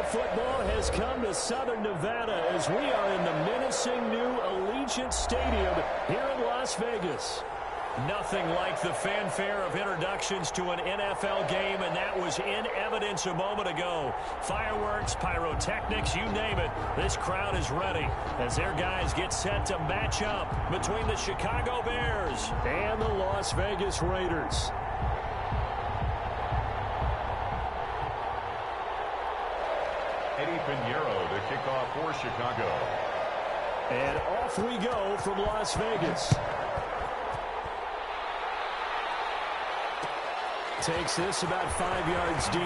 football has come to Southern Nevada as we are in the menacing new Allegiant Stadium here in Las Vegas. Nothing like the fanfare of introductions to an NFL game, and that was in evidence a moment ago. Fireworks, pyrotechnics, you name it. This crowd is ready as their guys get set to match up between the Chicago Bears and the Las Vegas Raiders. Pinheiro to kick off for Chicago. And off we go from Las Vegas. Takes this about 5 yards deep.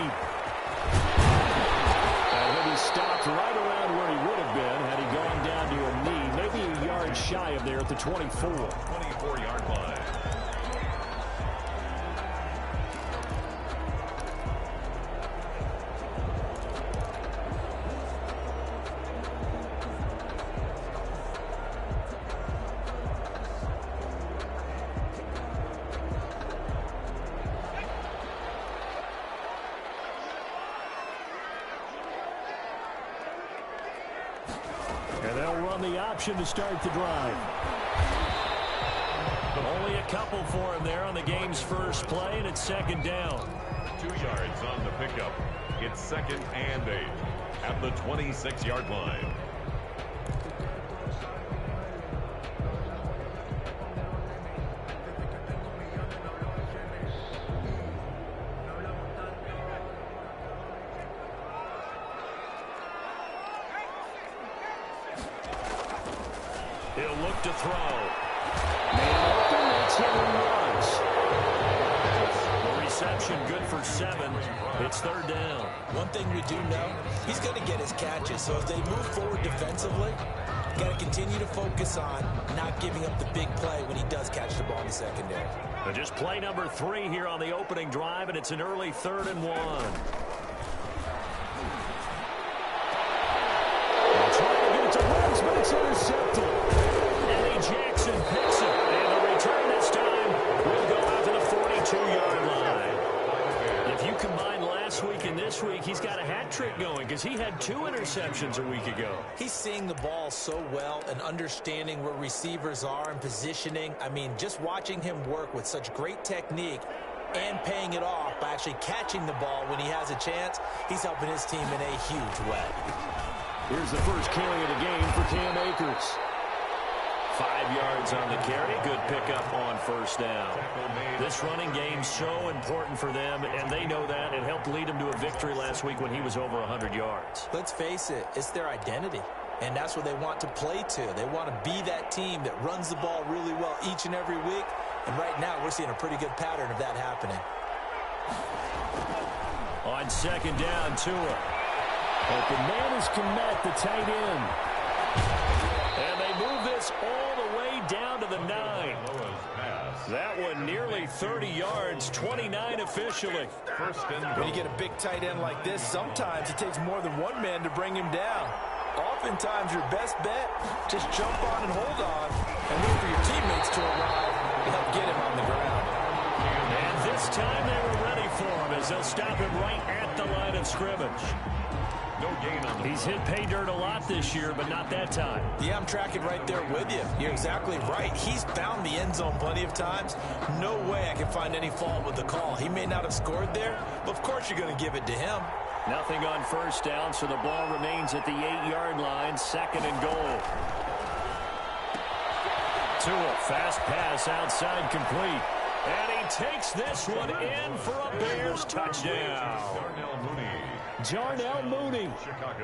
And he'll be stopped right around where he would have been had he gone down to a knee, maybe a yard shy of there at the 24. 24-yard line. And they'll run the option to start the drive. But only a couple for him there on the game's first play, and it's second down. 2 yards on the pickup. It's 2nd and 8 at the 26-yard line. He'll look to throw. Man open, that's hit and runs. The reception good for 7. It's third down. One thing we do know, he's going to get his catches. So as they move forward defensively, got to continue to focus on not giving up the big play when he does catch the ball in the secondary. But just play number 3 here on the opening drive, and it's an early 3rd and 1. But it's intercepted. Eddie Jackson picks it. And the return this time will go out to the 42-yard line. If you combine last week and this week, he's got a hat trick going because he had 2 interceptions a week ago. He's seeing the ball so well and understanding where receivers are and positioning. I mean, just watching him work with such great technique and paying it off by actually catching the ball when he has a chance, he's helping his team in a huge way. Here's the first carry of the game for Cam Akers. 5 yards on the carry. Good pickup on first down. This running game's so important for them, and they know that. It helped lead them to a victory last week when he was over 100 yards. Let's face it, it's their identity, and that's what they want to play to. They want to be that team that runs the ball really well each and every week, and right now we're seeing a pretty good pattern of that happening. On second down, Tua. Open man is Komet, the tight end. And they move this all the way down to the 9. That one nearly 30 yards, 29 officially. When you get a big tight end like this, sometimes it takes more than one man to bring him down. Oftentimes your best bet, just jump on and hold on and wait for your teammates to arrive to help get him on the ground. And this time they were ready for him as they'll stop him right at the line of scrimmage. No gain on the He's hit pay dirt a lot this year, but not that time. Yeah, I'm tracking right there with you. You're exactly right. He's found the end zone plenty of times. No way I can find any fault with the call. He may not have scored there, but of course you're going to give it to him. Nothing on first down, so the ball remains at the 8-yard line, 2nd and goal. Tua, fast pass outside complete. And he takes this one in for a Bears touchdown. Jarnell Mooney,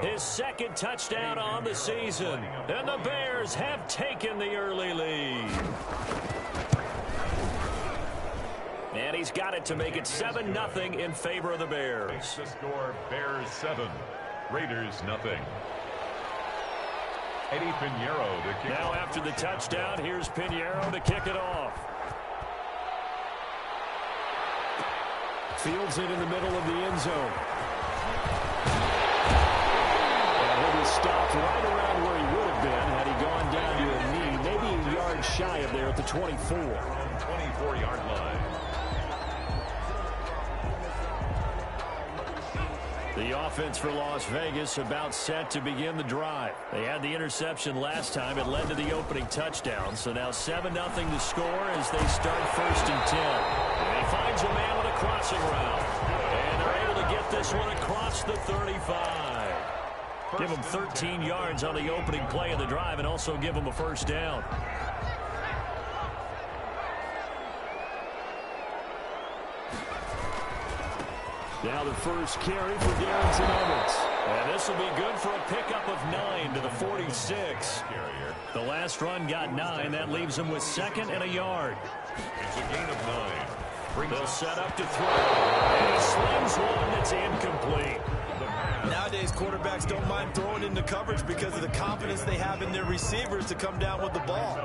his 2nd touchdown on the season. And the Bears have taken the early lead. And he's got it to make it 7-0 in favor of the Bears. Makes the score Bears 7, Raiders 0. Eddie Pinheiro to kick now off. After the touchdown, here's Pinheiro to kick it off. Fields it in the middle of the end zone. And he'll be stopped right around where he would have been had he gone down to a knee, maybe a yard shy of there at the 24. 24-yard line. The offense for Las Vegas about set to begin the drive. They had the interception last time. It led to the opening touchdown. So now 7-0 to score as they start 1st and 10. And he finds a man with a crossing route. And they're able to get this one across the 35. Give them 13 yards on the opening play of the drive and also give them a first down. Now the first carry for Darrington Evans. And this will be good for a pickup of 9 to the 46. The last run got 9. That leaves him with 2nd and a yard. It's a gain of 9. They'll set up to throw. And he slings one that's incomplete. Nowadays, quarterbacks don't mind throwing into coverage because of the confidence they have in their receivers to come down with the ball.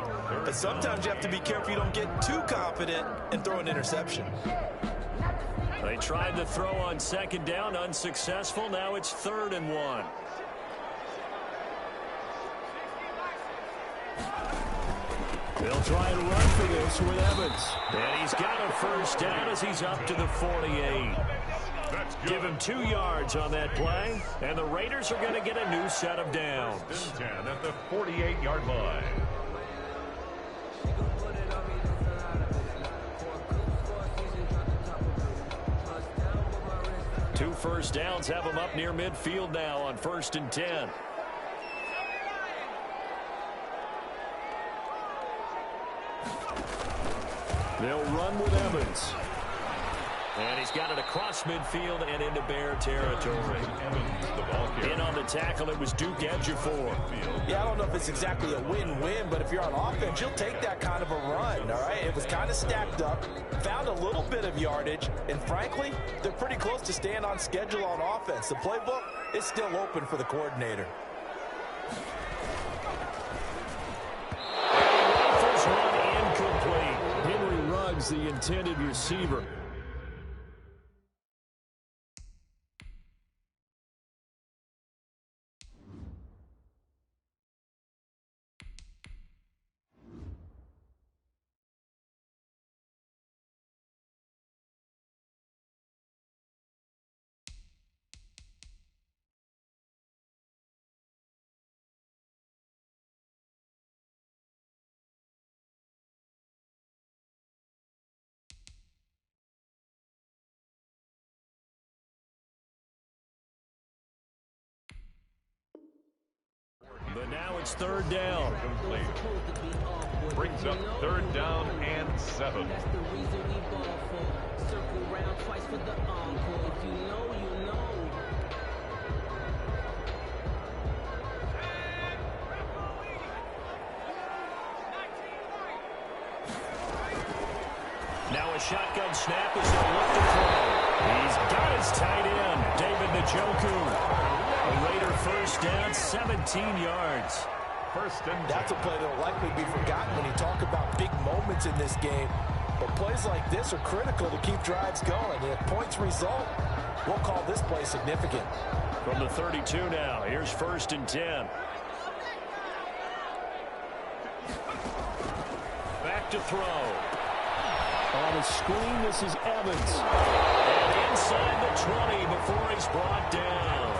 But sometimes you have to be careful you don't get too confident and throw an interception. They tried to throw on 2nd down, unsuccessful. Now it's 3rd and 1. They'll try and run for this with Evans. And he's got a first down as he's up to the 48. Give him 2 yards on that play. And the Raiders are going to get a new set of downs. 10 at the 48-yard line. Two first downs have them up near midfield now on 1st and 10. They'll run with Evans. And he's got it across midfield and into Bear territory. In on the tackle, it was Duke Ejiofor. Yeah, I don't know if it's exactly a win-win, but if you're on offense, you'll take that kind of a run, all right? It was kind of stacked up, found a little bit of yardage, and frankly, they're pretty close to staying on schedule on offense. The playbook is still open for the coordinator. Rifles one incomplete. Henry Ruggs, the intended receiver. But now it's 3rd down. Complete. Brings up 3rd down and 7. That's the reason we ball for. Circle round twice for the encore. If you know, you know. Now a shotgun snap as they look to throw. He's got his tight end, David Njoku. A Raider first down, 17 yards. 1st and 10. That's a play that will likely be forgotten when you talk about big moments in this game. But plays like this are critical to keep drives going. And if points result, we'll call this play significant. From the 32 now, here's 1st and 10. Back to throw. On a screen, this is Evans. And inside the 20 before he's brought down.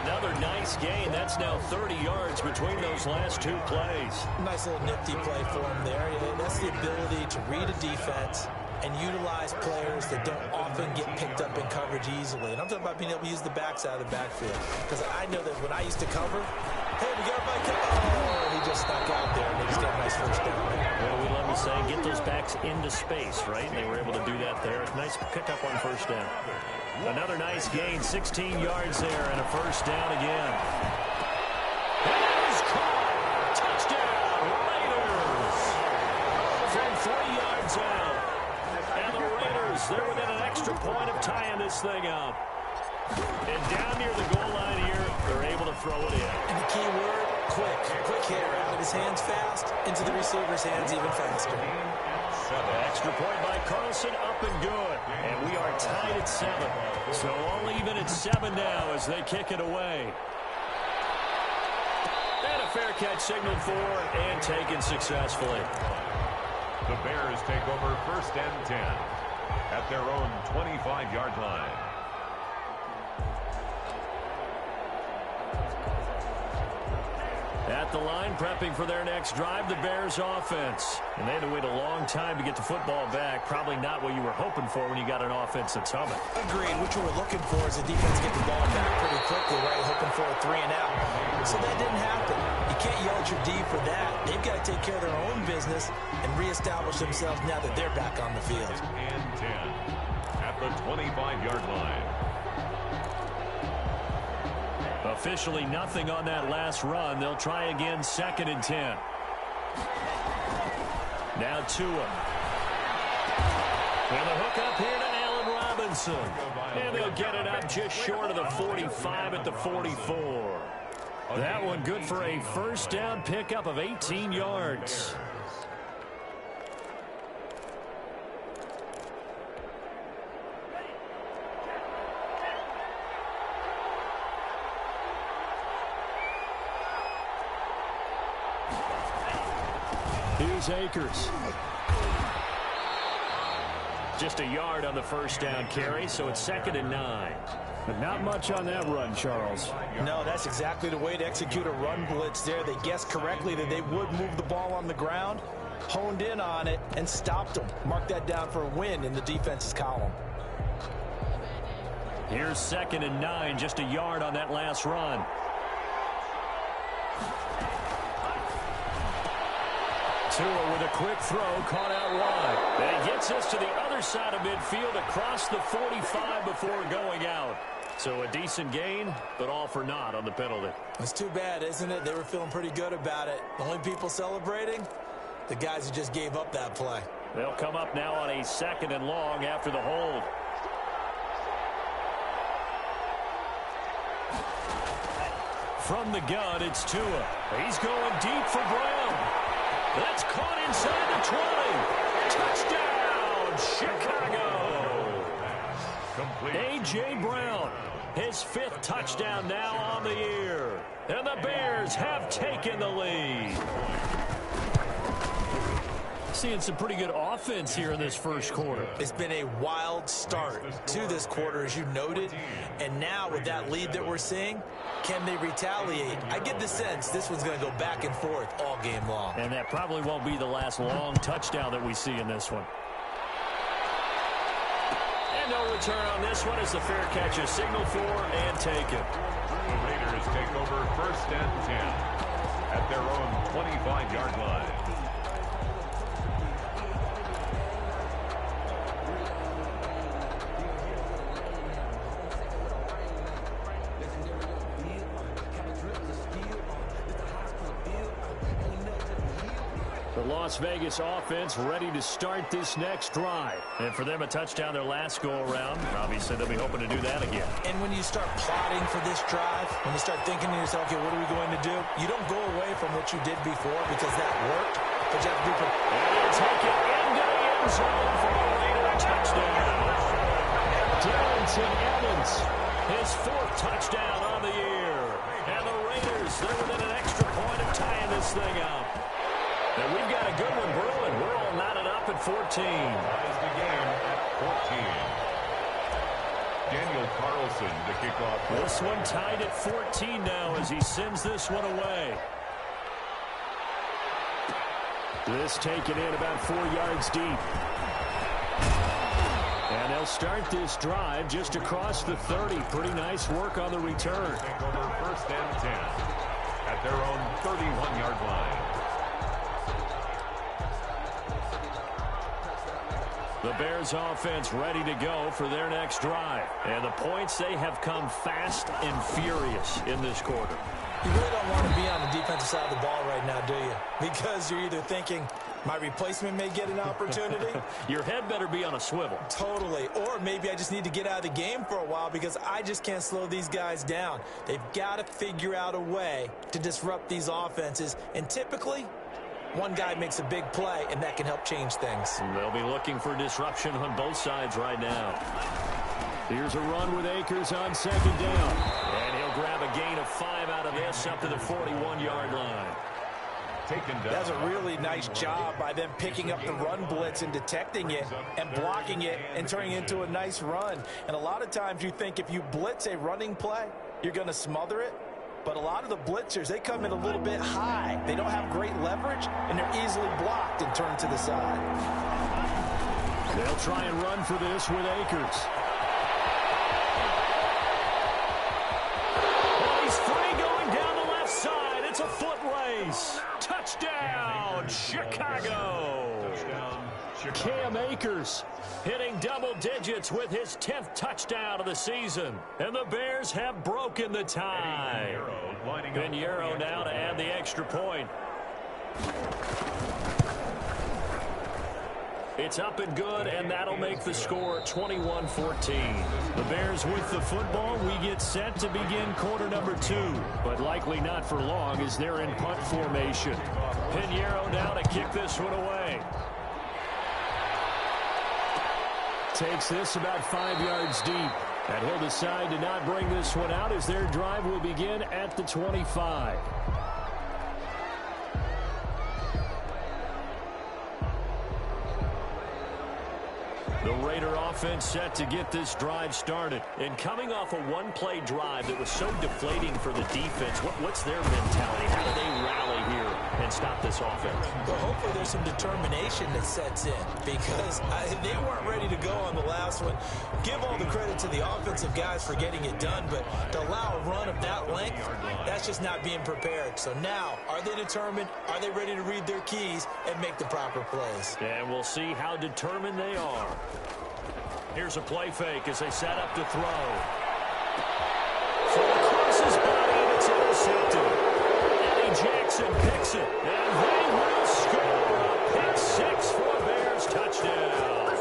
Another nice gain. That's now 30 yards between those last 2 plays. Nice little nifty play for him there. Yeah, that's the ability to read a defense and utilize players that don't often get picked up in coverage easily. And I'm talking about being able to use the backside of the backfield. Because I know that when I used to cover, hey, we got my cover. Oh, he just snuck out there, and they just got a nice first down. Well, we love to say, get those backs into space, right? And they were able to do that there. Nice pickup on 1st down. Another nice gain, 16 yards there, and a first down again. And that is caught. Touchdown, Raiders. From 3 yards out. And the Raiders, they're within an extra point of tying this thing up. And down near the goal line here, they're able to throw it in. And the key word, quick. Quick hitter out of his hands fast, into the receiver's hands even faster. Extra point by Carlson, up and good. And we are tied at 7. So all even at 7 now as they kick it away. And a fair catch signaled for and taken successfully. The Bears take over 1st and 10 at their own 25-yard line. At the line, prepping for their next drive, the Bears offense. And they had to wait a long time to get the football back. Probably not what you were hoping for when you got an offense that's humming. Agreed. What you were looking for is the defense get the ball back pretty quickly, right? Hoping for a 3 and out. So that didn't happen. You can't yell at your D for that. They've got to take care of their own business and reestablish themselves now that they're back on the field. And 10 at the 25-yard line. Officially nothing on that last run. They'll try again, 2nd and 10. Now Tua. And the hook up here to Allen Robinson. And they'll get it up just short of the 45 at the 44. That one good for a first down pickup of 18 yards. Here's Akers. Just a yard on the first down carry, so it's 2nd and 9. But not much on that run, Charles. No, that's exactly the way to execute a run blitz there. They guessed correctly that they would move the ball on the ground, honed in on it, and stopped them. Mark that down for a win in the defense's column. Here's 2nd and 9, just a yard on that last run. Tua with a quick throw, caught out wide. And he gets us to the other side of midfield across the 45 before going out. So a decent gain, but all for naught on the penalty. It's too bad, isn't it? They were feeling pretty good about it. The only people celebrating, the guys who just gave up that play. They'll come up now on a 2nd and long after the hold. From the gun, it's Tua. He's going deep for Brown. That's caught inside the 20. Touchdown, Chicago. Complete. A.J. Brown, his 5th touchdown now on the year. And the Bears have taken the lead. Seeing some pretty good offense here in this first quarter. It's been a wild start to this quarter, as you noted. And now with that lead that we're seeing, can they retaliate? I get the sense this one's going to go back and forth all game long. And that probably won't be the last long touchdown that we see in this one. And no return on this one as the fair catch is signaled for and taken. The Raiders take over 1st and 10 at their own 25-yard line. The Las Vegas offense ready to start this next drive. And for them, a touchdown their last go-around. Obviously, they'll be hoping to do that again. And when you start plotting for this drive, when you start thinking to yourself, okay, what are we going to do? You don't go away from what you did before because that worked, but you have to be prepared. And they'll take it into the end zone for a Raider touchdown. Darrington Evans, his 4th touchdown on the year. And the Raiders, they're within an extra point of tying this thing up. And we've got a good one brewing. We're all knotted up at 14. Ties the game at 14. Daniel Carlson to kick off. This one tied at 14 now as he sends this one away. This taken in about 4 yards deep. And they'll start this drive just across the 30. Pretty nice work on the return. Take over 1st and 10 at their own 31-yard line. The Bears offense ready to go for their next drive. And the points, they have come fast and furious in this quarter. You really don't want to be on the defensive side of the ball right now, do you? Because you're either thinking, my replacement may get an opportunity. Your head better be on a swivel. Totally. Or maybe I just need to get out of the game for a while because I just can't slow these guys down. They've got to figure out a way to disrupt these offenses. And typically, one guy makes a big play, and that can help change things. And they'll be looking for disruption on both sides right now. Here's a run with Akers on 2nd down. And he'll grab a gain of 5 out of this up to the 41-yard line. That's a really nice job by them picking up the run blitz and detecting it and blocking it and turning it into a nice run. And a lot of times you think if you blitz a running play, you're going to smother it. But a lot of the blitzers, they come in a little bit high. They don't have great leverage, and they're easily blocked and turned to the side. They'll try and run for this with Akers. Oh, he's free going down the left side. It's a foot race. Touchdown, Chicago. Cam Akers hitting double digits with his 10th touchdown of the season. And the Bears have broken the tie. Pinheiro now to add the extra point. It's up and good, and that'll make the score 21-14. The Bears with the football. We get set to begin quarter number 2, but likely not for long as they're in punt formation. Pinheiro now to kick this one away. Takes this about 5 yards deep, and he'll decide to not bring this one out as their drive will begin at the 25. The Raider offense set to get this drive started. And coming off a one-play drive that was so deflating for the defense, what's their mentality? How do they rally here and stop this offense? Well, hopefully there's some determination that sets in because they weren't ready to go on the last one. Give all the credit to the offensive guys for getting it done, but to allow a run of that length, that's just not being prepared. So now, are they determined? Are they ready to read their keys and make the proper plays? And we'll see how determined they are. Here's a play fake as they set up to throw. Throw across his body, and it's intercepted. Eddie Jackson picks it, and they will score a pick six for a Bears touchdown.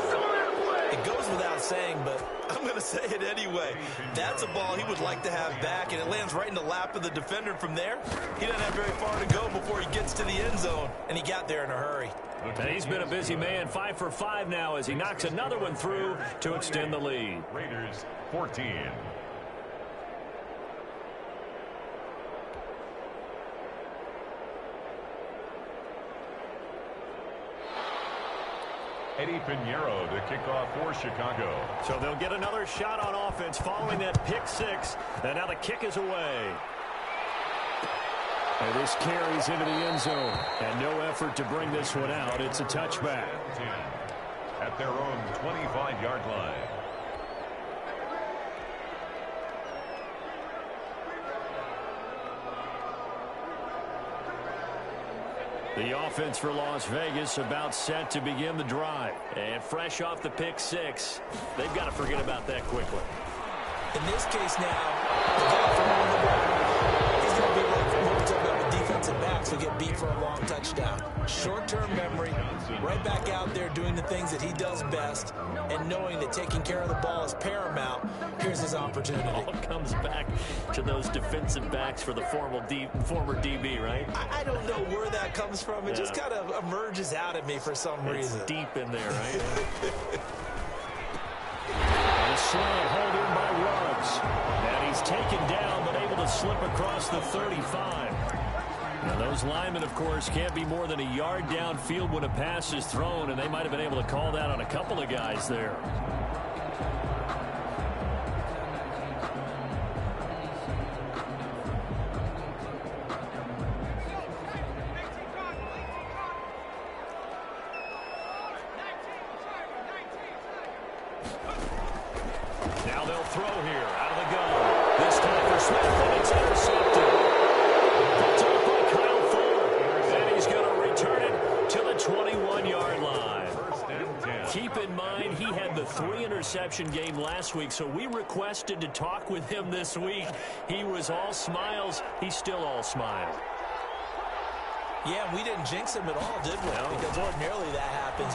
It goes without saying, but I'm going to say it anyway. That's a ball he would like to have back, and it lands right in the lap of the defender from there. He doesn't have very far to go before he gets to the end zone, and he got there in a hurry. And he's been a busy man, 5 for 5 now as he knocks another one through to extend the lead. Raiders 14. Eddie Pinheiro to kick off for Chicago. So they'll get another shot on offense following that pick six. And now the kick is away. And this carries into the end zone. And no effort to bring this one out. It's a touchback. At their own 25-yard line. The offense for Las Vegas about set to begin the drive. And fresh off the pick six, they've got to forget about that quickly. In this case now, the guy from the ball, he's going to be like what we talk about with defensive backs who get beat for a long touchdown. Short-term memory, right back out there doing the things that he does best, and knowing that taking care of the ball is paramount. Here's his opportunity. It all comes back to those defensive backs for the former DB, right? I don't know where that comes from. It just kind of emerges out at me for some reason. It's deep in there, right? And a slant hold in by Ruggs. And he's taken down but able to slip across the 35. Now those linemen, of course, can't be more than a yard downfield when a pass is thrown, and they might have been able to call that on a couple of guys there. Now they'll throw here out of the gun. This time for Smith, and it's intercepted. Picked up by Kyle Fuller, and he's going to return it to the 21-yard line. Keep in mind, he had the 3-interception game last week, so we requested to talk with him this week. He was all smiles. He's still all smiles. Yeah, we didn't jinx him at all, did we? No. Because ordinarily that happens.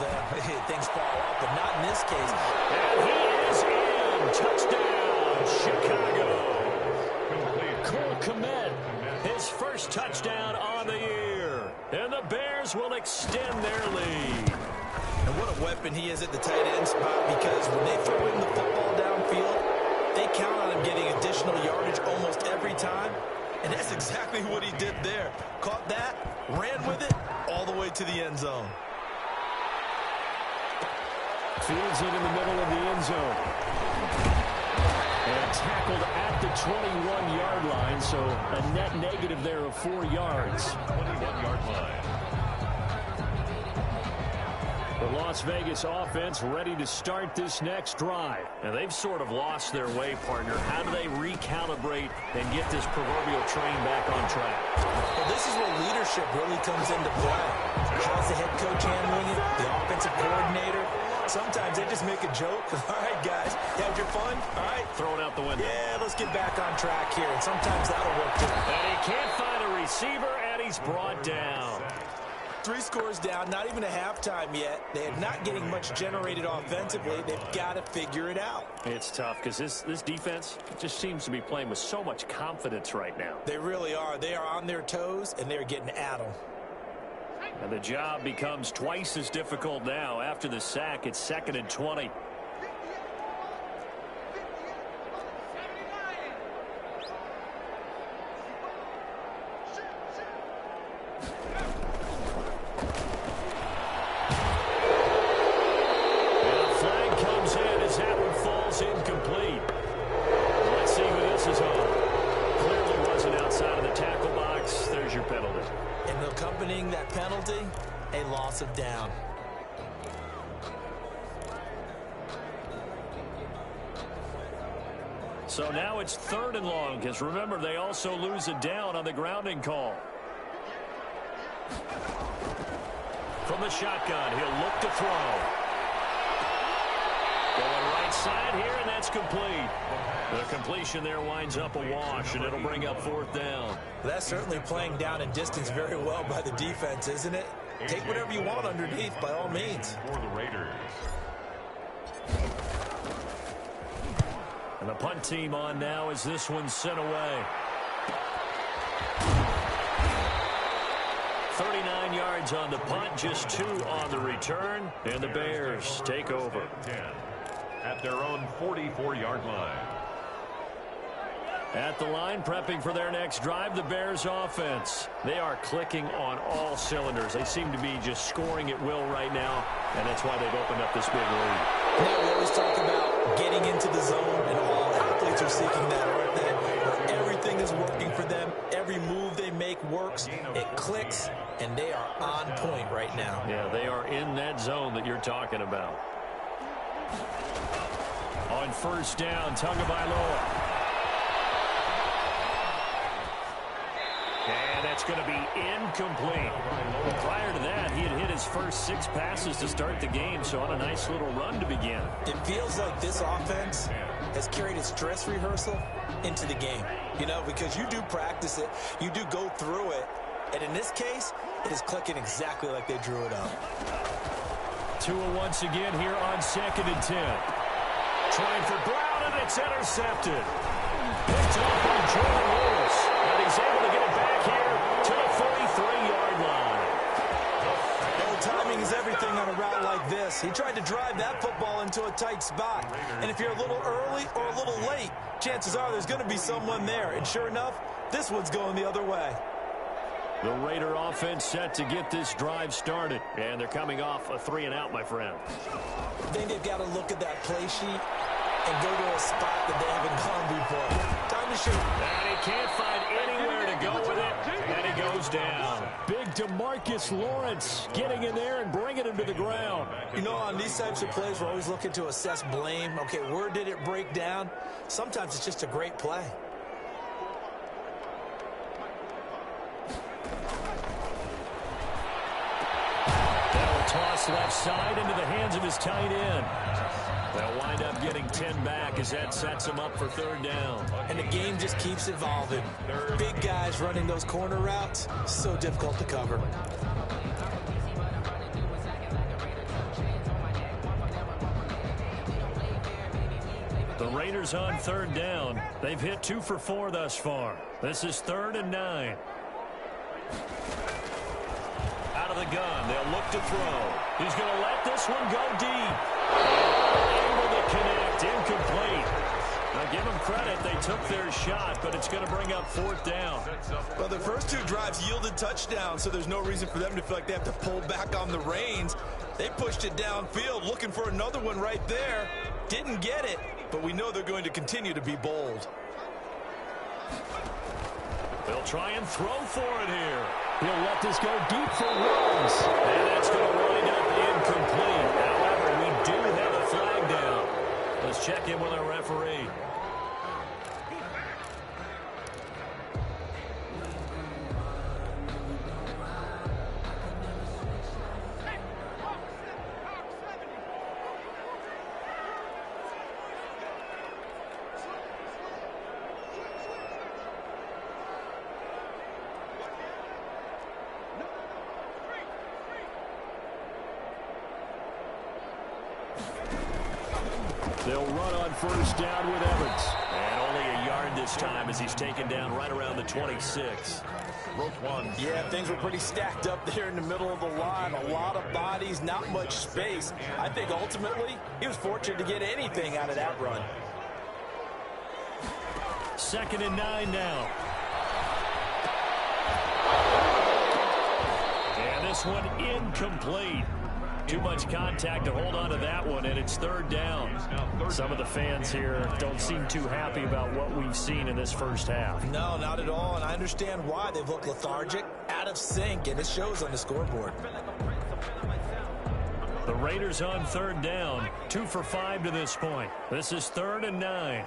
Things fall off, but not in this case. And he is in. Touchdown, Chicago. Cole Kmet, his first touchdown on the year. And the Bears will extend their lead. And what a weapon he is at the tight end spot, because when they throw him the football downfield, they count on him getting additional yardage almost every time. And that's exactly what he did there. Caught that, ran with it, all the way to the end zone. Fields it in the middle of the end zone. And tackled at the 21-yard line, so so a net negative there of 4 yards. 21-yard line. The Las Vegas offense ready to start this next drive. And they've sort of lost their way, partner. How do they recalibrate and get this proverbial train back on track? Well, this is where leadership really comes into play. How's the head coach handling it? The offensive coordinator? Sometimes they just make a joke. All right, guys, you had your fun? All right. Throw it out the window. Yeah, let's get back on track here. And sometimes that'll work too. And he can't find a receiver, and he's brought down. 3 scores down, not even a halftime yet. They're not getting much generated offensively. They've got to figure it out. It's tough because this defense just seems to be playing with so much confidence right now. They really are. They are on their toes, and they're getting at them. And the job becomes twice as difficult now. After the sack, it's 2nd and 20. Incomplete. Let's see who this is on. Clearly wasn't outside of the tackle box. There's your penalty. And accompanying that penalty, a loss of down. So now it's 3rd and long, because remember, they also lose a down on the grounding call. From the shotgun, he'll look to throw. Going right side here, and that's complete. The completion there winds up a wash, and it'll bring up 4th down. That's certainly playing down and distance very well by the defense, isn't it? Take whatever you want underneath, by all means. For the Raiders. And the punt team on now as this one's sent away. 39 yards on the punt, just 2 on the return, and the Bears take over. 10 at their own 44-yard line. At the line, prepping for their next drive, the Bears offense. They are clicking on all cylinders. They seem to be just scoring at will right now, and that's why they've opened up this big lead. Yeah, we always talk about getting into the zone, and all athletes are seeking that, aren't they? Where everything is working for them. Every move they make works. It clicks, and they are on point right now. Yeah, they are in that zone that you're talking about. On 1st down, Tagovailoa. And that's going to be incomplete. Prior to that, he had hit his first 6 passes to start the game, so on a nice little run to begin. It feels like this offense has carried its dress rehearsal into the game. You know, because you do practice it, you do go through it, and in this case, it is clicking exactly like they drew it up. Tua once again here on 2nd and 10. Trying for Brown, and it's intercepted. Picked up by Jordan Lewis, and he's able to get it back here to the 43-yard line. Well, timing is everything on a route like this. He tried to drive that football into a tight spot. And if you're a little early or a little late, chances are there's going to be someone there. And sure enough, this one's going the other way. The Raider offense set to get this drive started. And they're coming off a 3-and-out, my friend. I think they've got to look at that play sheet and go to a spot that they haven't gone before. Time to shoot. And he can't find anywhere to go with it. And he goes down. Big DeMarcus Lawrence getting in there and bringing him to the ground. You know, on these types of plays, we're always looking to assess blame. Okay, where did it break down? Sometimes it's just a great play. Toss left side into the hands of his tight end. They'll wind up getting 10 back as that sets them up for 3rd down. And the game just keeps evolving. Big guys running those corner routes, so difficult to cover. The Raiders on 3rd down. They've hit 2 for 4 thus far. This is 3rd and 9. Out of the gun, they'll look to throw. He's going to let this one go deep. Able to connect, incomplete. Now give them credit, they took their shot, but it's going to bring up 4th down. Well, the first 2 drives yielded touchdowns, so there's no reason for them to feel like they have to pull back on the reins. They pushed it downfield, looking for another one right there. Didn't get it, but we know they're going to continue to be bold. They'll try and throw for it here. He'll let this go deep for runs. And that's going to wind up incomplete. However, we do have a flag down. Let's check in with our referee. They'll run on first down with Evans. And only a yard this time as he's taken down right around the 26. Yeah, things were pretty stacked up there in the middle of the line. A lot of bodies, not much space. I think ultimately he was fortunate to get anything out of that run. 2nd and 9 now. And this one incomplete. Too much contact to hold on to that one, and it's 3rd down. Some of the fans here don't seem too happy about what we've seen in this first half. No, not at all, and I understand why. They've looked lethargic, out of sync, and it shows on the scoreboard. The Raiders on 3rd down, 2 for 5 to this point. This is 3rd and 9.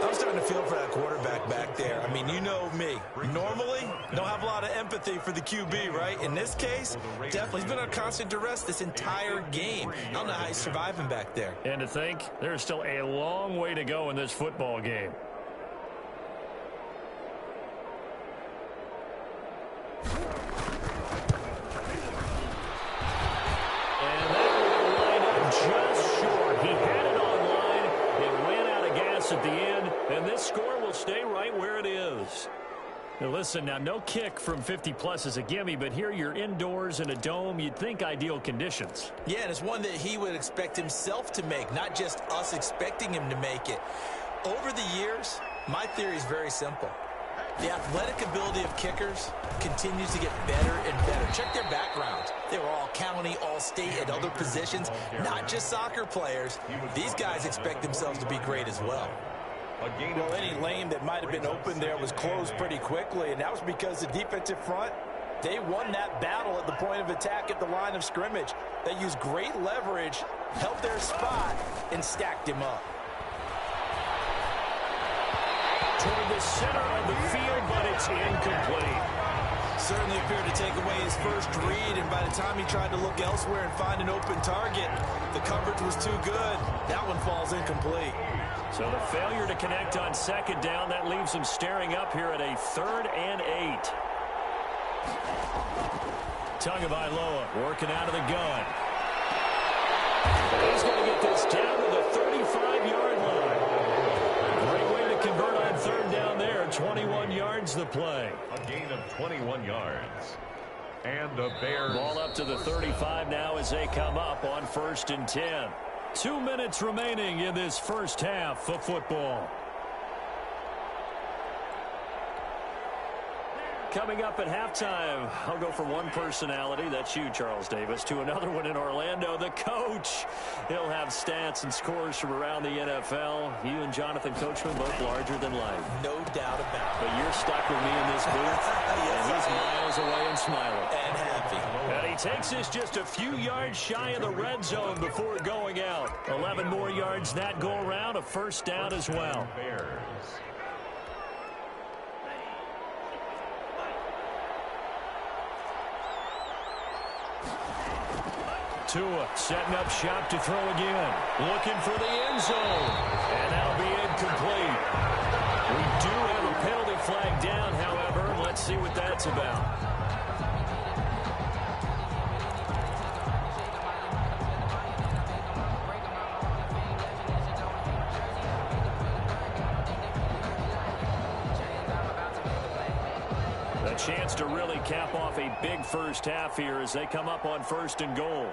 I'm starting to feel for that quarterback back there. I mean, you know me. Normally, don't have a lot of empathy for the QB, right? In this case, definitely. He's been on constant duress this entire game. I don't know how he's surviving back there. And to think, there's still a long way to go in this football game. And that will line up just short. He had it on line. It ran out of gas at the end. And this score will stay right where it is. Now listen, now no kick from 50-plus is a gimme, but here you're indoors in a dome. You'd think ideal conditions. Yeah, and it's one that he would expect himself to make, not just us expecting him to make it. Over the years, my theory is very simple. The athletic ability of kickers continues to get better and better. Check their backgrounds. They were all county, all state, at other positions, not just soccer players. These guys expect themselves to be great as well. Well, any lane that might have been open there was closed pretty quickly, and that was because the defensive front, they won that battle at the point of attack at the line of scrimmage. They used great leverage, held their spot, and stacked him up. Toward the center of the field, but it's incomplete. Certainly appeared to take away his first read, and by the time he tried to look elsewhere and find an open target, the coverage was too good. That one falls incomplete. So the failure to connect on 2nd down, that leaves him staring up here at a 3rd and 8. Tagovailoa working out of the gun. He's going to get this down to the 35-yard line. Great way to convert on 3rd down there. 21 yards the play. A gain of 21 yards. And the Bears. Ball up to the 35 now as they come up on 1st and 10. 2 minutes remaining in this first half of football. Coming up at halftime, I'll go from one personality, that's you, Charles Davis, to another one in Orlando, the coach. He'll have stats and scores from around the NFL. You and Jonathan Coachman both larger than life. No doubt about it. But you're stuck with me in this booth, Yes, and he's miles away and smiling. And happy. And he takes this just a few yards shy of the red zone before going out. 11 more yards that go around, a 1st down as well. Bears. Tua setting up shop to throw again. Looking for the end zone. And that'll be incomplete. We do have a penalty flag down, however. Let's see what that's about. A chance to really cap off a big first half here as they come up on 1st and goal.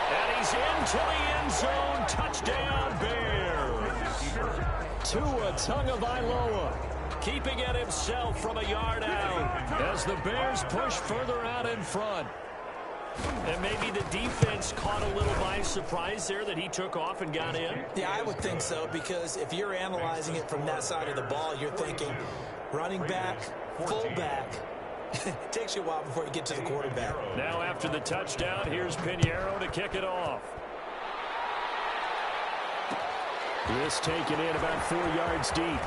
And he's into the end zone. Touchdown, Bears. Tua Tagovailoa keeping it himself from a yard out as the Bears push further out in front. And maybe the defense caught a little by surprise there that he took off and got in. Yeah, I would think so, because if you're analyzing it from that side of the ball, you're thinking running back, fullback. It takes you a while before you get to the quarterback. Now after the touchdown, here's Pinheiro to kick it off. This taken in about 4 yards deep.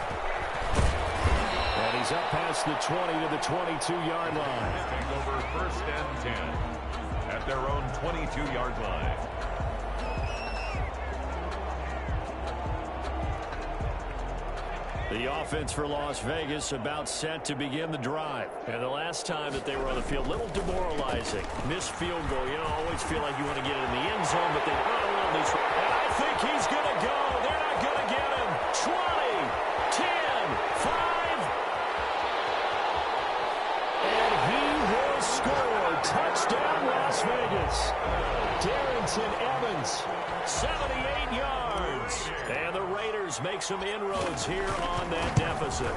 And he's up past the 20 to the 22-yard line. Take over 1st and 10 at their own 22-yard line. The offense for Las Vegas about set to begin the drive. And the last time that they were on the field, a little demoralizing. Missed field goal. You know, always feel like you want to get it in the end zone, but they run around these. And I think he's going to go. They're not going to get him. 20, 10, 5. And he will score. Touchdown, Las Vegas. Darrington Evans, 78 yards. And the Raiders make some inroads here on that deficit.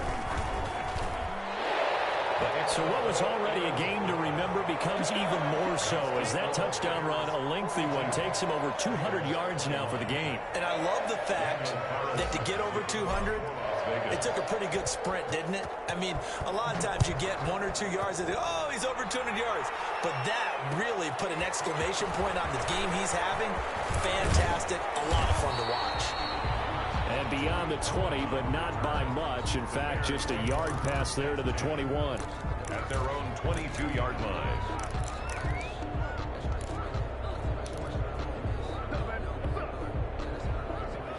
So what was already a game to remember becomes even more so as that touchdown run, a lengthy one, takes him over 200 yards now for the game. And I love the fact that to get over 200, it took a pretty good sprint, didn't it? I mean, a lot of times you get 1 or 2 yards and oh, he's over 200 yards. But that really put an exclamation point on the game he's having. Fantastic. A lot of fun to watch. And beyond the 20, but not by much. In fact, just a yard pass there to the 21. At their own 22-yard line.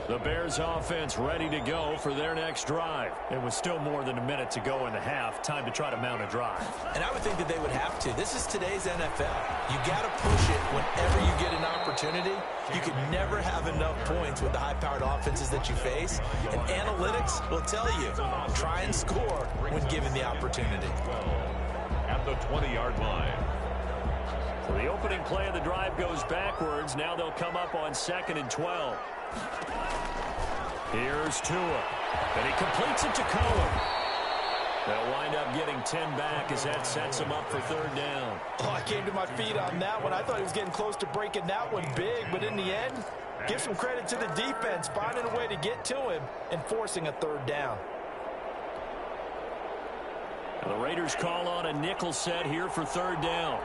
The Bears offense ready to go for their next drive. It was still more than a minute to go in the half. Time to try to mount a drive. And I would think that they would have to. This is today's NFL. You got to push it whenever you get an opportunity. You can never have enough points with the high-powered offenses that you face. And analytics will tell you, try and score when given the opportunity. At the 20-yard line. So the opening play of the drive goes backwards. Now they'll come up on 2nd and 12. Here's Tua, and he completes it to Cohen. They'll wind up getting 10 back as that sets him up for 3rd down. Oh, I came to my feet on that one. I thought he was getting close to breaking that one big, but in the end, give some credit to the defense, finding a way to get to him and forcing a 3rd down. And the Raiders call on a nickel set here for 3rd down.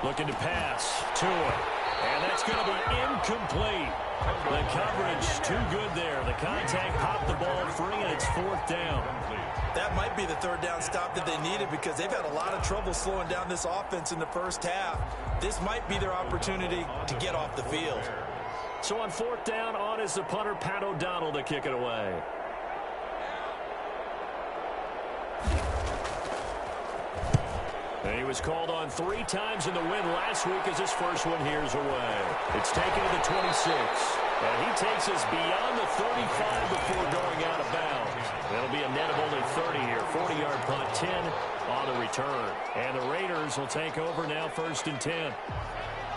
Looking to pass. Tua. And that's going to be incomplete. The coverage too good there. The contact popped the ball free, and it's 4th down. That might be the 3rd down stop that they needed because they've had a lot of trouble slowing down this offense in the first half. This might be their opportunity to get off the field. So on 4th down, on is the punter, Pat O'Donnell, to kick it away. And he was called on 3 times in the win last week as his first one here's away. It's taken to the 26. And he takes us beyond the 35 before going out of bounds. It'll be a net of only 30 here. 40-yard punt, 10 on the return. And the Raiders will take over now 1st and 10.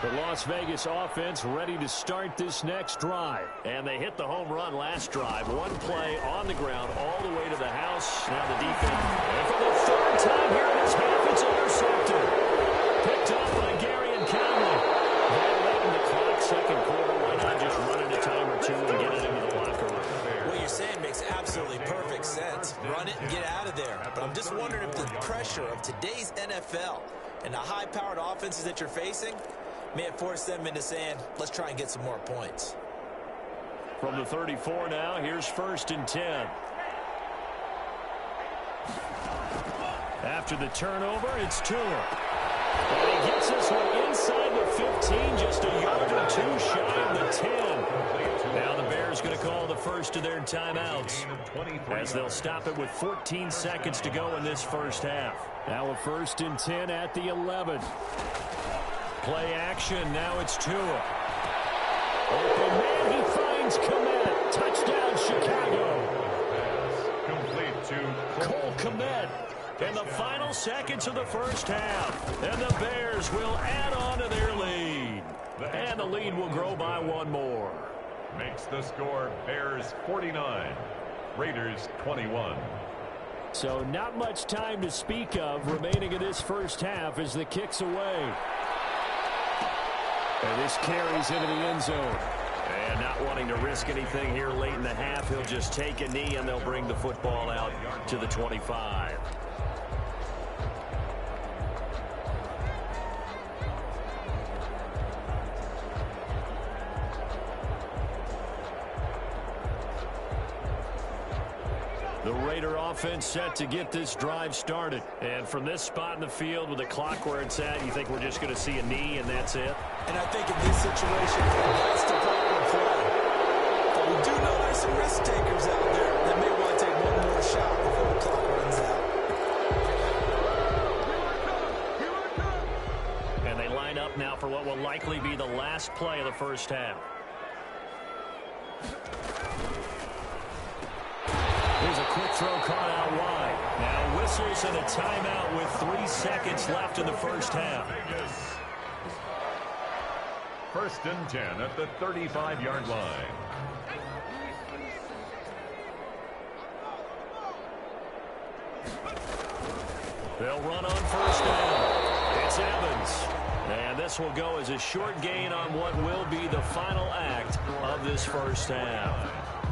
The Las Vegas offense ready to start this next drive. And they hit the home run last drive. One play on the ground all the way to the house. Now the defense. And for the 3rd time here in this half, it's intercepted. Picked up by Gary and Conley. They're letting the clock, 2nd quarter. Why not just run it a time or two and get it into the locker room? What you're saying makes absolutely perfect sense. Run it and get out of there. But I'm just wondering if the pressure of today's NFL and the high-powered offenses that you're facing may have forced them into saying, let's try and get some more points. From the 34 now, here's 1st and 10. After the turnover, it's Tua. And he gets this one inside the 15, just a yard or 2 shy of the 10. Now the Bears going to call the first of their timeouts as they'll stop it with 14 seconds to go in this first half. Now a 1st and 10 at the 11. Play action. Now it's Tua. Open man. He finds Kmet. Touchdown, Chicago. Complete to Cole Kmet in the final seconds of the first half. And the Bears will add on to their lead. And the lead will grow by one more. Makes the score Bears 49, Raiders 21. So not much time to speak of remaining in this first half as the kick's away. And this carries into the end zone. And not wanting to risk anything here late in the half, he'll just take a knee and they'll bring the football out to the 25. The Raider offense set to get this drive started. And from this spot in the field with the clock where it's at, you think we're just going to see a knee and that's it? And I think in this situation, that's the proper play. But we do know there's some risk takers out there that may want to take one more shot before the clock runs out. And they line up now for what will likely be the last play of the first half. Here's a quick throw caught out wide. Now whistles and a timeout with 3 seconds left in the first half. First and 10 at the 35-yard line. They'll run on first down. It's Evans. And this will go as a short gain on what will be the final act of this first half.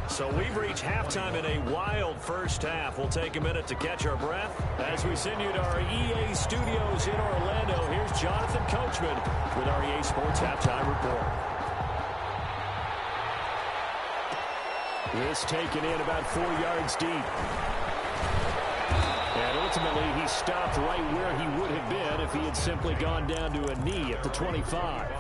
So we've reached halftime in a wild first half. We'll take a minute to catch our breath as we send you to our EA studios in Orlando. Here's Jonathan Coachman with our EA Sports Halftime Report. This taken in about 4 yards deep. And ultimately, he stopped right where he would have been if he had simply gone down to a knee at the 25.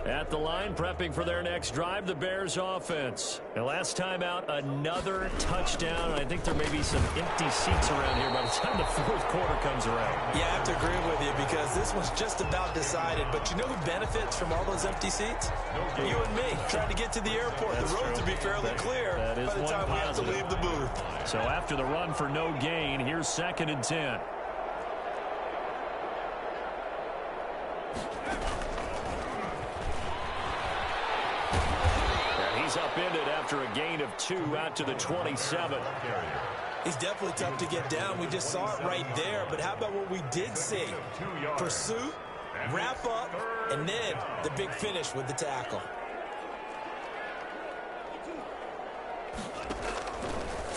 At the line, prepping for their next drive, the Bears offense. And last time out, another touchdown. I think there may be some empty seats around here by the time the fourth quarter comes around. Yeah, I have to agree with you because this one's just about decided. But you know who benefits from all those empty seats? You and me, trying to get to the airport. That's the roads true. will be fairly clear by the time we have to positive. leave the booth. So after the run for no gain, here's 2nd and 10. Upended after a gain of 2 out to the 27. He's definitely tough to get down. We just saw it right there. But how about what we did see? Pursuit, wrap up, and then the big finish with the tackle.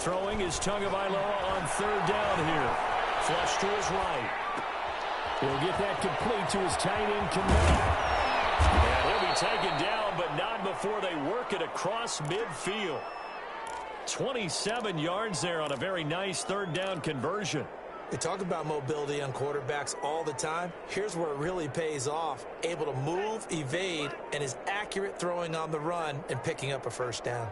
Throwing is Tagovailoa on 3rd down here. Flush to his right. He'll get that complete to his tight end, Kamara. And he'll be taken down, but not before they work it across midfield. 27 yards there on a very nice 3rd down conversion. We talk about mobility on quarterbacks all the time. Here's where it really pays off. Able to move, evade, and is accurate throwing on the run and picking up a first down.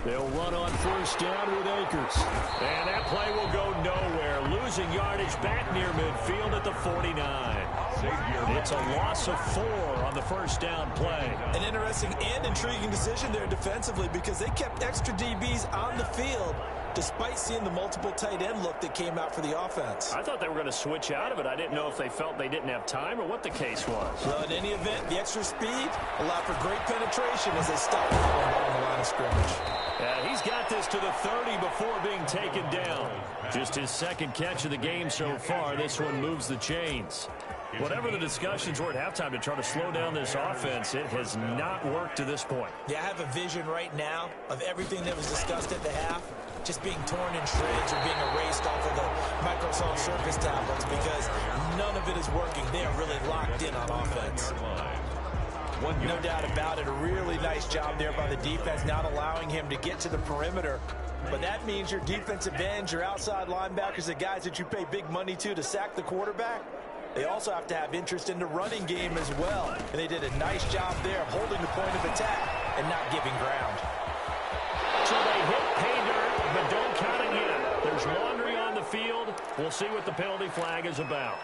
They'll run on first down with Akers. And that play will go nowhere. Losing yardage back near midfield at the 49. It's a loss of 4 on the first down play. An interesting and intriguing decision there defensively because they kept extra DBs on the field despite seeing the multiple tight end look that came out for the offense. I thought they were going to switch out of it. I didn't know if they felt they didn't have time or what the case was. Well, in any event, the extra speed allowed for great penetration as they stopped that one on the line of scrimmage. He's got this to the 30 before being taken down. Just his 2nd catch of the game so far. This one moves the chains. Whatever the discussions were at halftime to try to slow down this offense, it has not worked to this point. Yeah, I have a vision right now of everything that was discussed at the half just being torn in shreds or being erased off of the Microsoft Surface tablets because none of it is working. They are really locked in on offense. No doubt about it. A really nice job there by the defense, not allowing him to get to the perimeter. But that means your defensive ends, your outside linebackers, the guys that you pay big money to sack the quarterback, they also have to have interest in the running game as well. And they did a nice job there holding the point of attack and not giving ground. So they hit pay dirt, but don't count it yet. There's laundry on the field. We'll see what the penalty flag is about.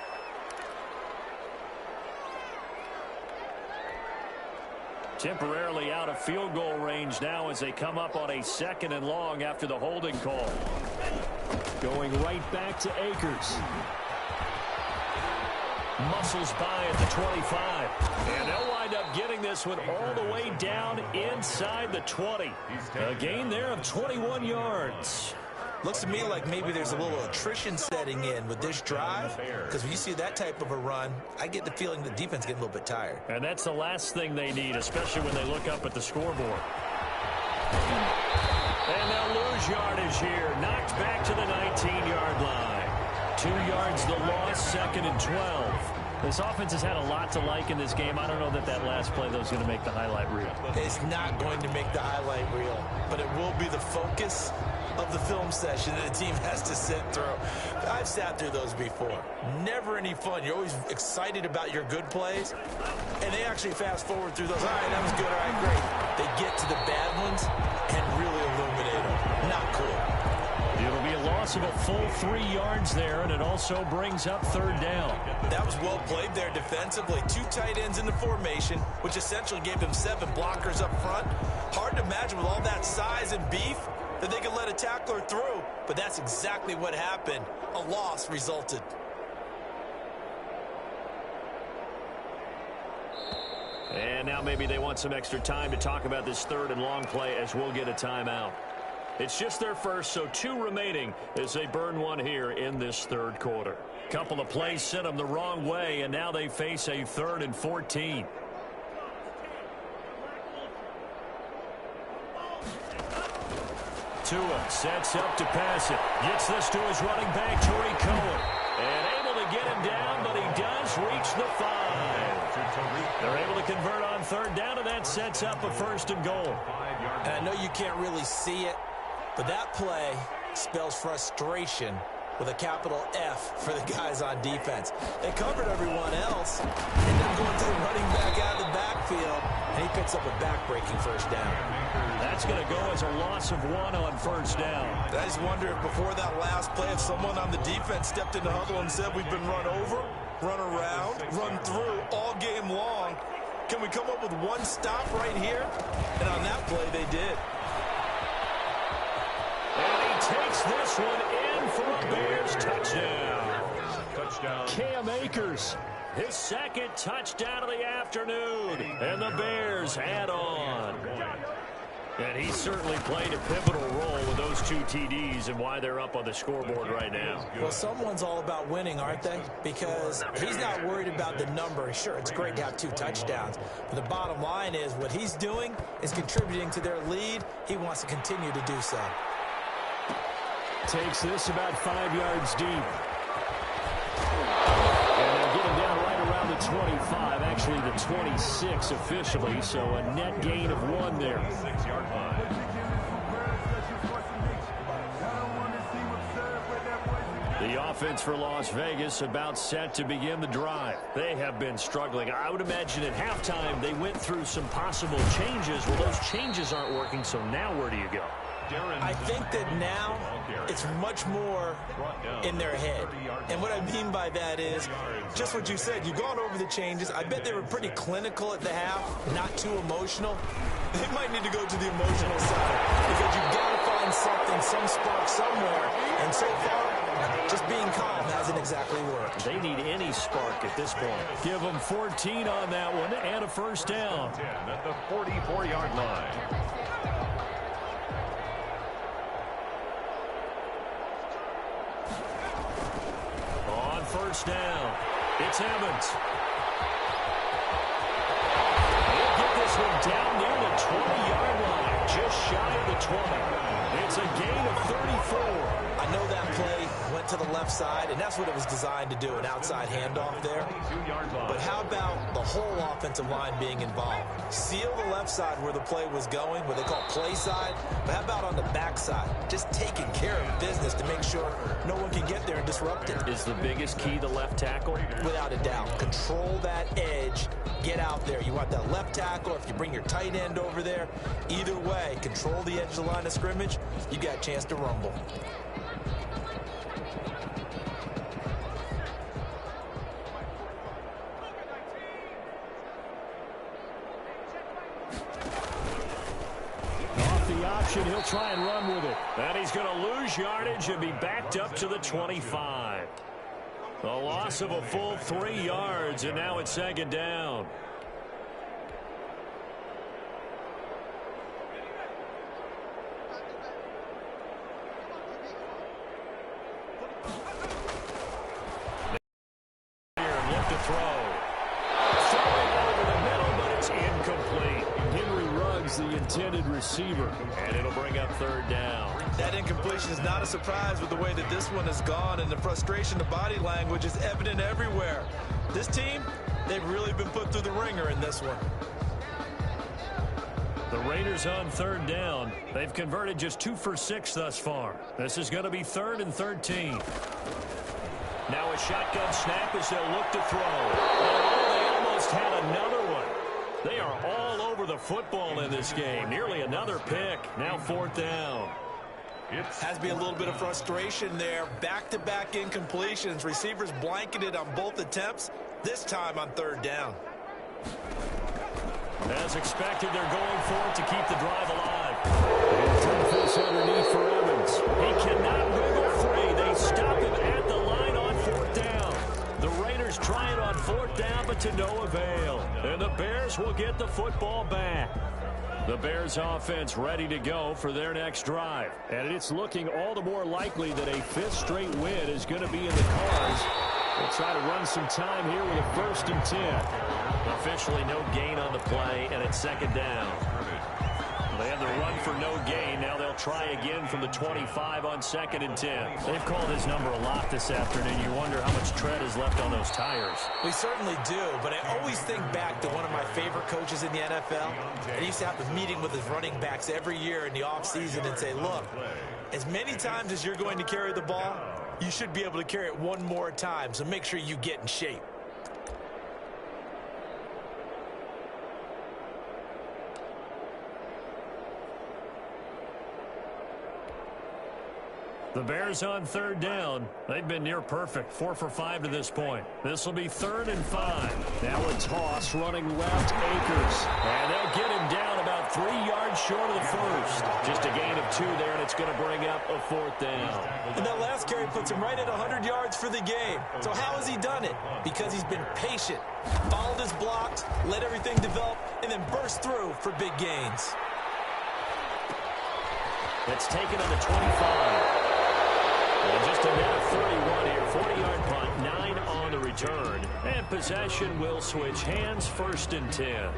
Temporarily out of field goal range now as they come up on a 2nd and long after the holding call. Going right back to Akers. Muscles by at the 25. And they'll wind up getting this one all the way down inside the 20. A gain there of 21 yards. Looks to me like maybe there's a little attrition setting in with this drive, because when you see that type of a run, I get the feeling the defense getting a little bit tired. And that's the last thing they need, especially when they look up at the scoreboard. And they'll lose yardage here. Knocked back to the 19-yard line. 2 yards the loss, 2nd and 12. This offense has had a lot to like in this game. I don't know that last play, though, is going to make the highlight reel. It's not going to make the highlight reel, but it will be the focus of the film session that the team has to sit through. I've sat through those before. Never any fun. You're always excited about your good plays, and they actually fast forward through those. All right, that was good. All right, great. They get to the bad ones and really illuminate them. Not cool. It'll be a loss of a full 3 yards there, and it also brings up 3rd down. That was well played there defensively. 2 tight ends in the formation, which essentially gave them 7 blockers up front. Hard to imagine with all that size and beef that they could let a tackler through, but that's exactly what happened. A loss resulted. And now maybe they want some extra time to talk about this 3rd and long play as we'll get a timeout. It's just their first, so 2 remaining as they burn one here in this 3rd quarter. Couple of plays sent them the wrong way, and now they face a 3rd and 14. Tua sets up to pass it. Gets this to his running back, Tariq Cohen. And able to get him down, but he does reach the 5. They're able to convert on 3rd down, and that sets up a 1st and goal. And I know you can't really see it, but that play spells frustration with a capital F for the guys on defense. They covered everyone else, and then going to the running back out of the backfield, and he picks up a back-breaking 1st down. That's going to go as a loss of 1 on 1st down. I just wonder if before that last play, if someone on the defense stepped in the huddle and said, we've been run over, run around, run through all game long. Can we come up with one stop right here? And on that play, they did. And he takes this one in for a Bears touchdown. Cam Akers, his 2nd touchdown of the afternoon. And the Bears add on. And he certainly played a pivotal role with those 2 TDs and why they're up on the scoreboard right now. Well, someone's all about winning, aren't they? Because he's not worried about the number. Sure, it's great to have 2 touchdowns. But the bottom line is what he's doing is contributing to their lead. He wants to continue to do so. Takes this about 5 yards deep. And they'll get him down right around the 25, actually the 26 officially, so a net gain of 1 there. 6-yard line. The offense for Las Vegas about set to begin the drive. They have been struggling. I would imagine at halftime they went through some possible changes. Well, those changes aren't working, so now where do you go? I think that now it's much more in their head. And what I mean by that is just what you said. You've gone over the changes. I bet they were pretty clinical at the half, not too emotional. They might need to go to the emotional side because you've got to find something, some spark somewhere. And so far, just being calm hasn't exactly worked. They need any spark at this point. Give them 14 on that one and a 1st down. 10 at the 44-yard line. On 1st down, it's Evans. He'll get this one down near the 20-yard line, just shy of the 20. It's a gain of 34. I know that play went to the left side, and that's what it was designed to do, an outside handoff there. But how about the whole offensive line being involved? Seal the left side where the play was going, what they call play side, but how about on the back side? Just taking care of business to make sure no one can get there and disrupt it. Is the biggest key the left tackle? Without a doubt. Control that edge. Get out there. You want that left tackle, if you bring your tight end over there, either way, control the edge of the line of scrimmage, you got a chance to rumble. possession. He'll try and run with it. And he's going to lose yardage and be backed up to the 25. A loss of a full 3 yards, and now it's second down. Look to throw. Throwing over the middle, but it's incomplete. Henry Ruggs, the intended receiver, and it'll bring up third down. That incompletion is not a surprise with the way that this one has gone, and the frustration, the body language is evident everywhere. This team, they've really been put through the ringer in this one. The Raiders on third down. They've converted just 2 for 6 thus far. This is going to be 3rd and 13. Now a shotgun snap as they'll look to throw. Oh, they almost had another one. They are all over the football in this game. Nearly another pick. Now 4th down. Has to be a little bit of frustration there. Back-to-back incompletions. Receivers blanketed on both attempts, this time on 3rd down. As expected, they're going for it to keep the drive alive. And dump this underneath for Evans. He cannot wiggle free. They stop him at the line on 4th down. The Raiders try it on 4th down, but to no avail. And the Bears will get the football back. The Bears offense ready to go for their next drive. And it's looking all the more likely that a 5th straight win is going to be in the cards. They'll try to run some time here with a 1st and 10. Officially no gain on the play, and it's 2nd down. They have the run for no gain. Now they'll try again from the 25 on 2nd and 10. They've called his number a lot this afternoon. You wonder how much tread is left on those tires. We certainly do, but I always think back to one of my favorite coaches in the NFL. And he used to have a meeting with his running backs every year in the offseason and say, look, as many times as you're going to carry the ball, you should be able to carry it one more time, so make sure you get in shape. The Bears on 3rd down. They've been near perfect. 4 for 5 to this point. This will be 3rd and 5. Now a toss running left, Akers. And they'll get him down about 3 yards short of the 1st. Just a gain of 2 there, and it's going to bring up a 4th down. And that last carry puts him right at 100 yards for the game. So how has he done it? Because he's been patient, followed his blocks, let everything develop, and then burst through for big gains. It's taken on the 25. And just a minute 31 here. 40-yard punt, 9 on the return. And possession will switch hands, 1st and 10.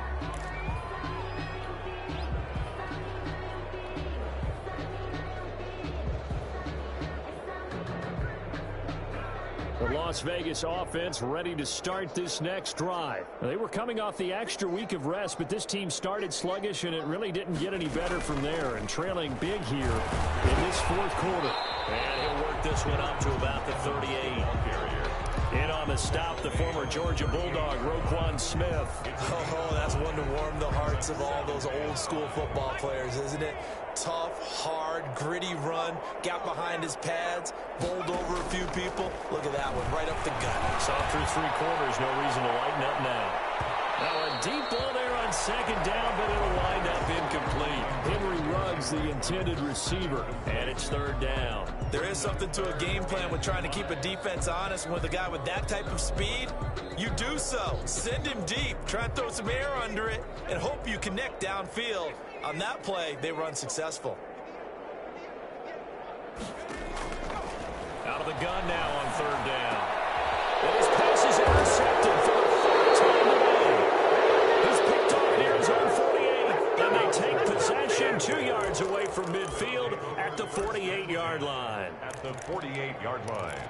The Las Vegas offense ready to start this next drive. They were coming off the extra week of rest, but this team started sluggish, and it really didn't get any better from there. And trailing big here in this 4th quarter. And he'll work this one up to about the 38. In on the stop, the former Georgia Bulldog, Roquan Smith. Oh, that's one to warm the hearts of all those old-school football players, isn't it? Tough, hard, gritty run, got behind his pads, bowled over a few people. Look at that one, right up the gut. Saw through 3 quarters, no reason to lighten up now. Now a deep ball there on 2nd down, but it'll wind up incomplete. Henry Ruggs, the intended receiver, and it's 3rd down. There is something to a game plan with trying to keep a defense honest. And with a guy with that type of speed, you do so. Send him deep, try and throw some air under it, and hope you connect downfield. On that play, they were unsuccessful. Out of the gun now on 3rd down. And his pass is intercepted for the 4th time today. He's picked off near his own 48, and they take possession 2 yards away from midfield at the 48-yard line. At the 48-yard line.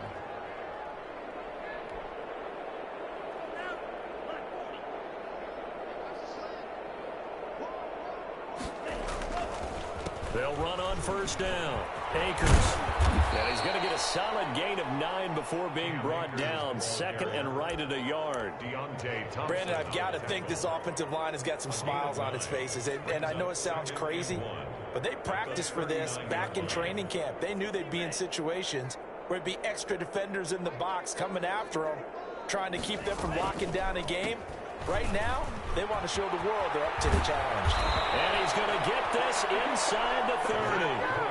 They'll run on 1st down. Akers. And he's going to get a solid gain of 9 before being brought down. 2nd and right at a yard. Brandon, I've got to think this offensive line has got some smiles on its faces. And I know it sounds crazy, but they practiced for this back in training camp. They knew they'd be in situations where it'd be extra defenders in the box coming after them, trying to keep them from locking down a game. Right now, they want to show the world they're up to the challenge. And he's going to get this inside the 30.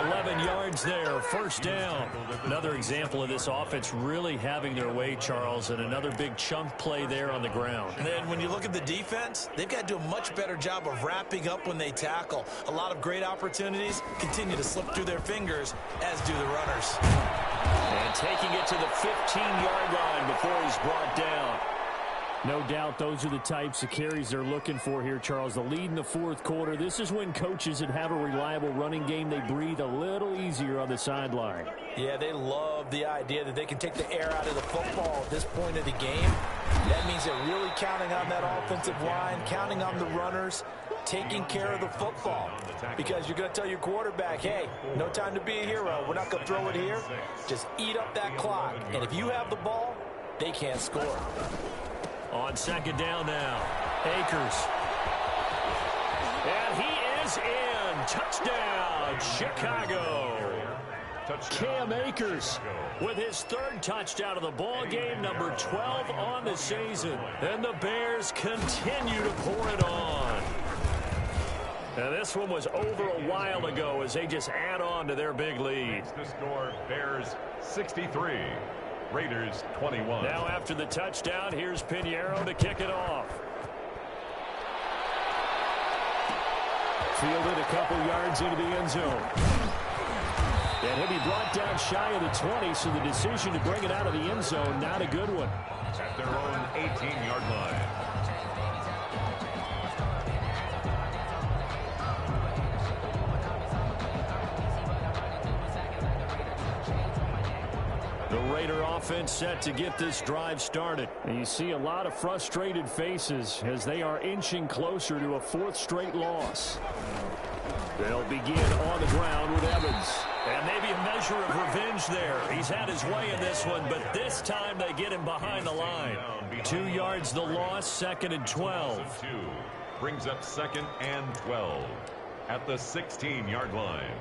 11 yards there, first down. Another example of this offense really having their way, Charles, and another big chunk play there on the ground. And then when you look at the defense, they've got to do a much better job of wrapping up when they tackle. A lot of great opportunities continue to slip through their fingers, as do the runners. And taking it to the 15-yard line before he's brought down. No doubt those are the types of carries they're looking for here, Charles. The lead in the fourth quarter. This is when coaches that have a reliable running game, they breathe a little easier on the sideline. Yeah, they love the idea that they can take the air out of the football at this point of the game. That means they're really counting on that offensive line, counting on the runners, taking care of the football. Because you're going to tell your quarterback, hey, no time to be a hero. We're not going to throw it here. Just eat up that clock. And if you have the ball, they can't score. On second down now, Akers. And he is in. Touchdown, Chicago. Cam Akers with his third touchdown of the ball game, number 12 on the season. And the Bears continue to pour it on. Now this one was over a while ago as they just add on to their big lead. The score, Bears 63. Raiders 21. Now after the touchdown, here's Pinheiro to kick it off. Fielded a couple yards into the end zone. And he'll be brought down shy of the 20, so the decision to bring it out of the end zone, not a good one. At their own 18-yard line. The Raider offense set to get this drive started. And you see a lot of frustrated faces as they are inching closer to a fourth straight loss. They'll begin on the ground with Evans. And maybe a measure of revenge there. He's had his way in this one, but this time they get him behind the line. 2 yards the loss, second and 12. Brings up second and 12 at the 16-yard line.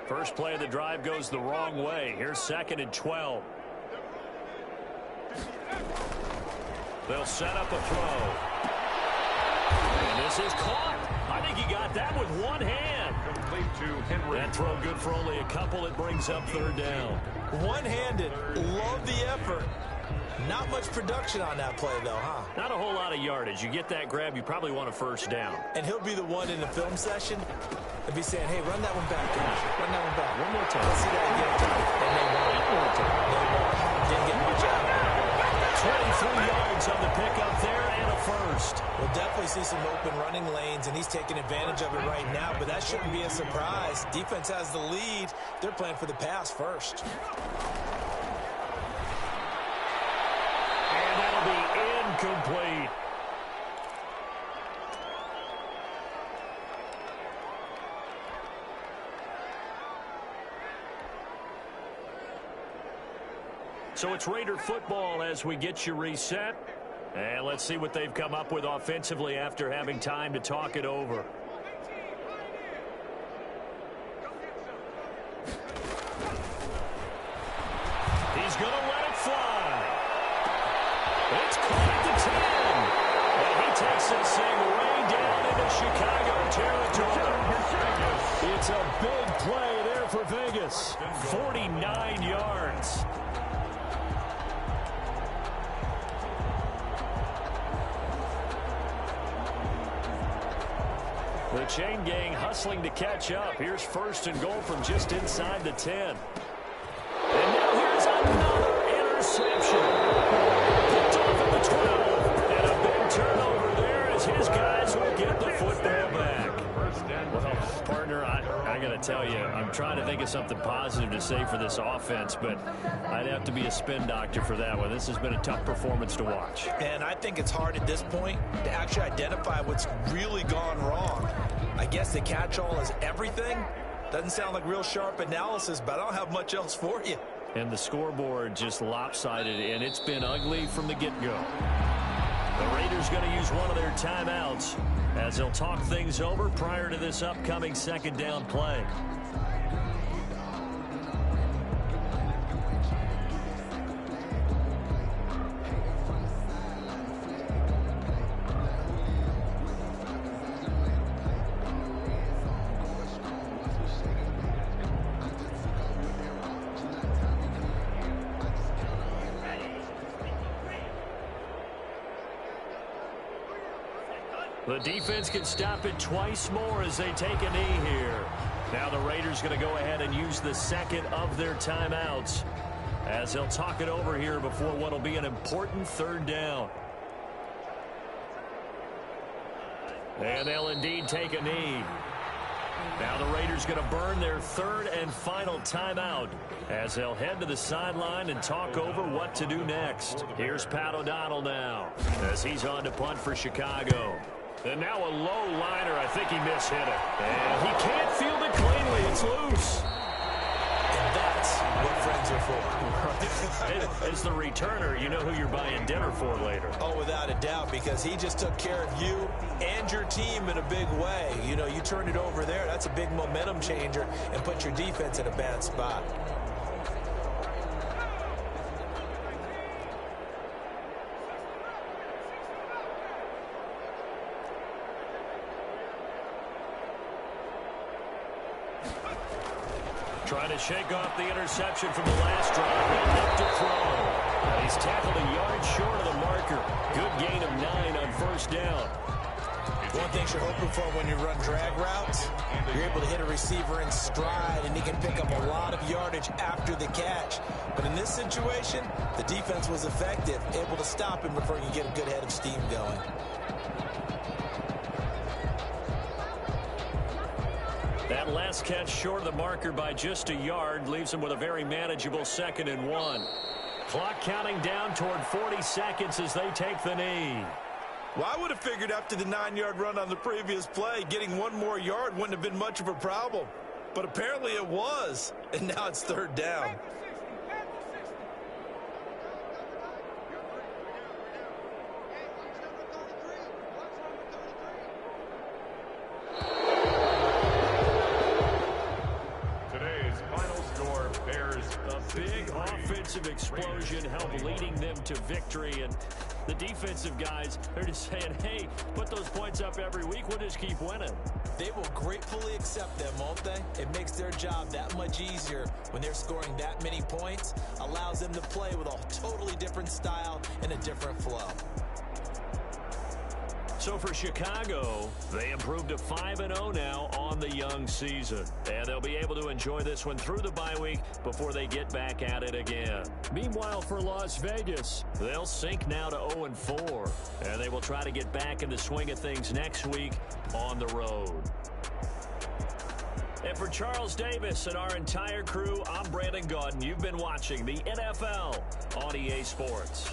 First play of the drive goes the wrong way. Here's second and 12. They'll set up a throw. And this is caught. I think he got that with one hand. Complete to Henry. That throw good for only a couple. It brings up third down. One-handed. Love the effort. Not much production on that play, though, huh? Not a whole lot of yardage. You get that grab, you probably want a first down. And he'll be the one in the film session and be saying, hey, run that one back, coach. Run that one back. One more time. Let's see that again. And they won. One more time. They won. Didn't get much out of it. 23 yards on the pickup there and a first. We'll definitely see some open running lanes, and he's taking advantage of it right now, but that shouldn't be a surprise. Defense has the lead. They're playing for the pass first. And that'll be incomplete. So it's Raider football as we get you reset. And let's see what they've come up with offensively after having time to talk it over. He's going to let it fly. It's caught at the 10. And he takes this thing way down into Chicago territory. It's a big play there for Vegas. 49 yards. The chain gang hustling to catch up. Here's first and goal from just inside the 10. And now here's another interception. Picked off at the 12. And a big turnover there as his guys will get the football back. Well, partner, I got to tell you, I'm trying to think of something positive to say for this offense, but I'd have to be a spin doctor for that one. This has been a tough performance to watch. And I think it's hard at this point to actually identify what's really gone wrong. I guess the catch-all is everything. Doesn't sound like real sharp analysis, but I don't have much else for you. And the scoreboard just lopsided, and it's been ugly from the get-go. The Raiders going to use one of their timeouts as they'll talk things over prior to this upcoming second down play. The defense can stop it twice more as they take a knee here. Now the Raiders going to go ahead and use the second of their timeouts as they'll talk it over here before what will be an important third down. And they'll indeed take a knee. Now the Raiders going to burn their third and final timeout as they'll head to the sideline and talk over what to do next. Here's Pat O'Donnell now as he's on to punt for Chicago. And now a low liner. I think he mishit it. And he can't field it cleanly. It's loose. And that's what friends are for. As the returner, you know who you're buying dinner for later. Oh, without a doubt, because he just took care of you and your team in a big way. You know, you turned it over there. That's a big momentum changer and put your defense in a bad spot. Trying to shake off the interception from the last drive. He'll look to throw. And he's tackled a yard short of the marker. Good gain of 9 on first down. One thing you're hoping for when you run drag routes, you're able to hit a receiver in stride, and he can pick up a lot of yardage after the catch. But in this situation, the defense was effective, able to stop him before he can get a good head of steam going. That last catch short of the marker by just a yard leaves him with a very manageable 2nd and 1. Clock counting down toward 40 seconds as they take the knee. Well, I would have figured after the 9-yard run on the previous play, getting one more yard wouldn't have been much of a problem. But apparently it was, and now it's third down. Big offensive explosion helped leading them to victory, and the defensive guys are just saying, hey, put those points up every week, we'll just keep winning. They will gratefully accept them, won't they? It makes their job that much easier when they're scoring that many points, allows them to play with a totally different style and a different flow. So for Chicago, they improved to 5-0 now on the young season. And they'll be able to enjoy this one through the bye week before they get back at it again. Meanwhile, for Las Vegas, they'll sink now to 0-4. And they will try to get back in the swing of things next week on the road. And for Charles Davis and our entire crew, I'm Brandon Gaudin. You've been watching the NFL on EA Sports.